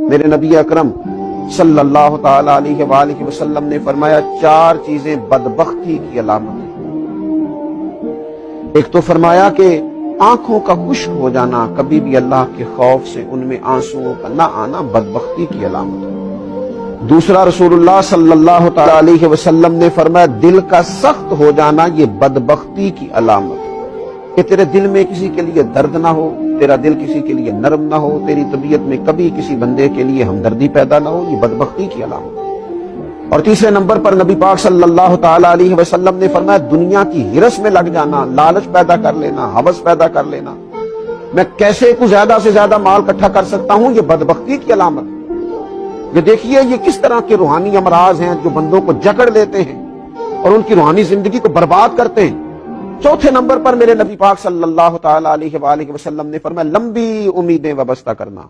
मेरे नबी अकरम सल्लल्लाहु ताला अलैहि वसल्लम ने फरमाया 4 चीजें बदबख्ती की अलामत है। एक तो फरमाया कि आंखों का खुश्क हो जाना, कभी भी अल्लाह के खौफ से उनमें आंसुओं का न आना बदबख्ती की अलामत है। दूसरा, रसूलुल्लाह सल्लल्लाहु ताला अलैहि वसल्लम ने फरमाया दिल का सख्त हो जाना ये बदबख्ती की अलामत है, कि तेरे दिल में किसी के लिए दर्द ना हो, तेरा दिल किसी के लिए नरम ना हो, तेरी तबीयत में कभी किसी बंदे के लिए हमदर्दी पैदा ना हो, ये बदबख्ती की अलामत है। और तीसरे नंबर पर नबी पाक सल्लल्लाहु ताला अलैहि वसल्लम ने फरमाया दुनिया की हिरस में लग जाना, लालच पैदा कर लेना, हवस पैदा कर लेना, मैं कैसे कुछ ज्यादा से ज्यादा माल इकट्ठा कर सकता हूं, ये बदबख्ती की अलामत है। ये देखिए ये किस तरह के रूहानी अमराज हैं जो बंदों को जकड़ लेते हैं और उनकी रूहानी जिंदगी को बर्बाद करते हैं। चौथे नंबर पर मेरे नबी पाक सल्लल्लाहु ताला अलैहि वसल्लम ने फरमाया लंबी उम्मीदें वाबस्ता करना।